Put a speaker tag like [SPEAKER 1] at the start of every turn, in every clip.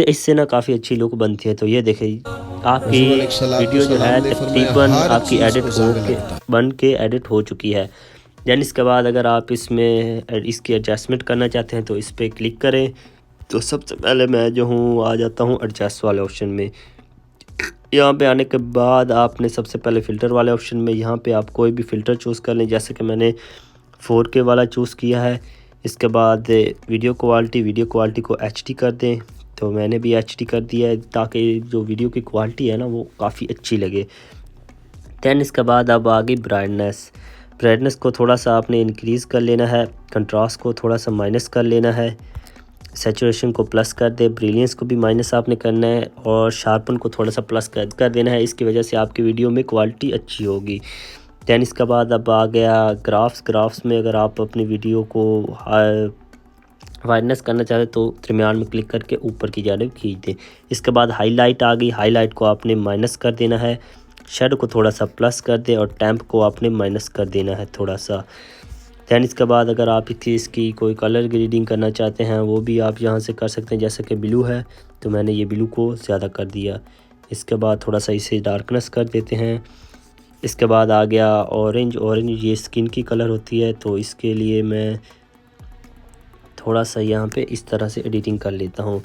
[SPEAKER 1] इससे ना काफ़ी अच्छी लुक बनती है। तो ये देखें आपकी वीडियो जो है तकरीबन आपकी एडिट हो के बन के एडिट हो चुकी है। दैन इसके बाद अगर आप इसमें इसकी एडजस्टमेंट करना चाहते हैं तो इस पर क्लिक करें। तो सबसे पहले मैं जो हूँ आ जाता हूँ एडजस्ट वाले ऑप्शन में। यहाँ पे आने के बाद आपने सबसे पहले फ़िल्टर वाले ऑप्शन में यहाँ पे आप कोई भी फ़िल्टर चूज़ कर लें, जैसे कि मैंने 4K वाला चूज़ किया है। इसके बाद वीडियो क्वालिटी को HD कर दें। तो मैंने भी HD कर दिया है ताकि जो वीडियो की क्वालिटी है ना वो काफ़ी अच्छी लगे। दैन इसके बाद अब आ गई ब्राइटनेस को थोड़ा सा आपने इंक्रीज़ कर लेना है, कंट्रास्ट को थोड़ा सा माइनस कर लेना है, सैचुरेशन को प्लस कर दे, ब्रिलियंस को भी माइनस आपने करना है और शार्पन को थोड़ा सा प्लस कर देना है। इसकी वजह से आपकी वीडियो में क्वालिटी अच्छी होगी। दैन इसके बाद अब आ गया ग्राफ्स में अगर आप अपनी वीडियो को वाइडनेस करना चाहते तो दरमियान में क्लिक करके ऊपर की जानिब खींच दें। इसके बाद हाईलाइट आ गई, हाईलाइट को आपने माइनस कर देना है, शेडो को थोड़ा सा प्लस कर दें और टैम्प को आपने माइनस कर देना है थोड़ा सा। दैन इसके बाद अगर आप इसकी कोई कलर ग्रेडिंग करना चाहते हैं वो भी आप यहाँ से कर सकते हैं, जैसे कि ब्लू है तो मैंने ये ब्लू को ज़्यादा कर दिया। इसके बाद थोड़ा सा इसे डार्कनेस कर देते हैं। इसके बाद आ गया ऑरेंज ये स्किन की कलर होती है, तो इसके लिए मैं थोड़ा सा यहाँ पे इस तरह से एडिटिंग कर लेता हूँ।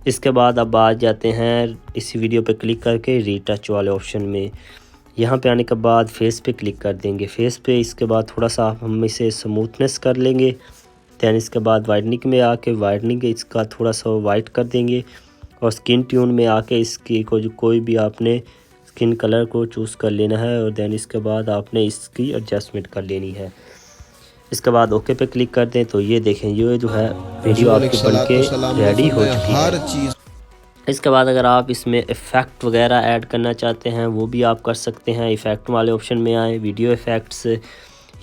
[SPEAKER 1] इसके बाद अब आ जाते हैं इसी वीडियो पे क्लिक करके रीटच वाले ऑप्शन में। यहाँ पे आने के बाद फेस पे क्लिक कर देंगे, फेस पे इसके बाद थोड़ा सा हम इसे स्मूथनेस कर लेंगे। दैन इसके बाद वाइडनिंग में आके वाइडनिंग इसका थोड़ा सा वाइट कर देंगे और स्किन ट्यून में आके इसकी कोई भी आपने स्किन कलर को चूज़ कर लेना है और दैन इसके बाद आपने इसकी एडजस्टमेंट कर लेनी है। इसके बाद ओके पे क्लिक कर दें। तो ये देखें ये जो है वीडियो आपकी बनके रेडी हो चुकी है। इसके बाद अगर आप इसमें इफ़ेक्ट वगैरह ऐड करना चाहते हैं वो भी आप कर सकते हैं। इफ़ेक्ट वाले ऑप्शन में आए, वीडियो इफ़ेक्ट्स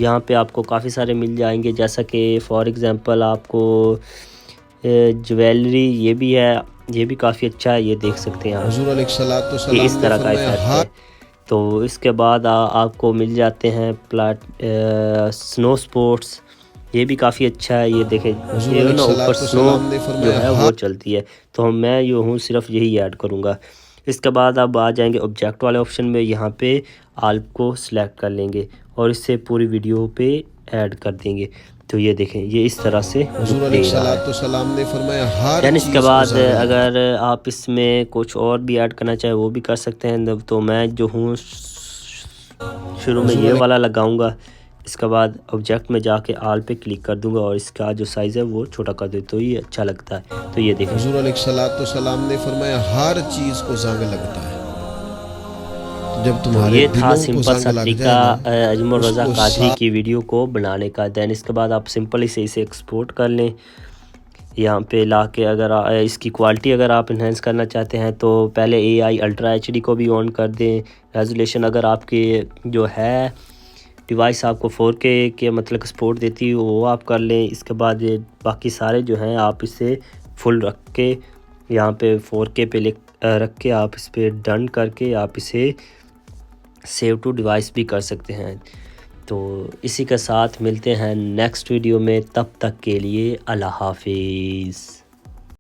[SPEAKER 1] यहाँ पे आपको काफ़ी सारे मिल जाएंगे, जैसा कि फॉर एग्ज़ाम्पल आपको ज्वेलरी ये भी है, ये भी काफ़ी अच्छा है, ये देख सकते हैं आप, ये इस तरह का इफ़ेक्ट है। तो इसके बाद आपको मिल जाते हैं स्नो स्पोर्ट्स, ये भी काफ़ी अच्छा है, ये देखें ये ना ऊपर स्नो जो है वो चलती है, तो मैं ये हूँ सिर्फ यही ऐड करूँगा। इसके बाद अब आ जाएंगे ऑब्जेक्ट वाले ऑप्शन में, यहाँ पे आल्प को सिलेक्ट कर लेंगे और इससे पूरी वीडियो पे ऐड कर देंगे। तो ये देखें ये इस तरह से दैन इसके बाद अगर आप इसमें कुछ और भी ऐड करना चाहें वो भी कर सकते हैं। तो मैं जो हूँ शुरू में ये वाला लगाऊंगा, इसके बाद ऑब्जेक्ट में जाके आल पे क्लिक कर दूंगा और इसका जो साइज़ है वो छोटा कर दूँ, तो ये अच्छा लगता है। तो ये देखें
[SPEAKER 2] हुज़ूर अलैहिस्सलाम ने फरमाया हर चीज़ को ज़ंग लगता है। जब तुम्हारे
[SPEAKER 1] ये था सिंपल सा तरीका अजमल रज़ा कादरी की वीडियो को बनाने का। दैन इसके बाद आप सिंपली से इसे एक्सपोर्ट कर लें, यहाँ पे ला के अगर इसकी क्वालिटी अगर आप इन्हेंस करना चाहते हैं तो पहले AI अल्ट्रा HD को भी ऑन कर दें। रेजोल्यूशन अगर आपके जो है डिवाइस आपको 4K के मतलब सपोर्ट देती है वो आप कर लें। इसके बाद बाकी सारे जो हैं आप इसे फुल रख के यहाँ पे 4K पे रख के आप इस पर डन करके आप इसे सेव टू डिवाइस भी कर सकते हैं। तो इसी के साथ मिलते हैं नेक्स्ट वीडियो में, तब तक के लिए अल्लाह हाफिज़।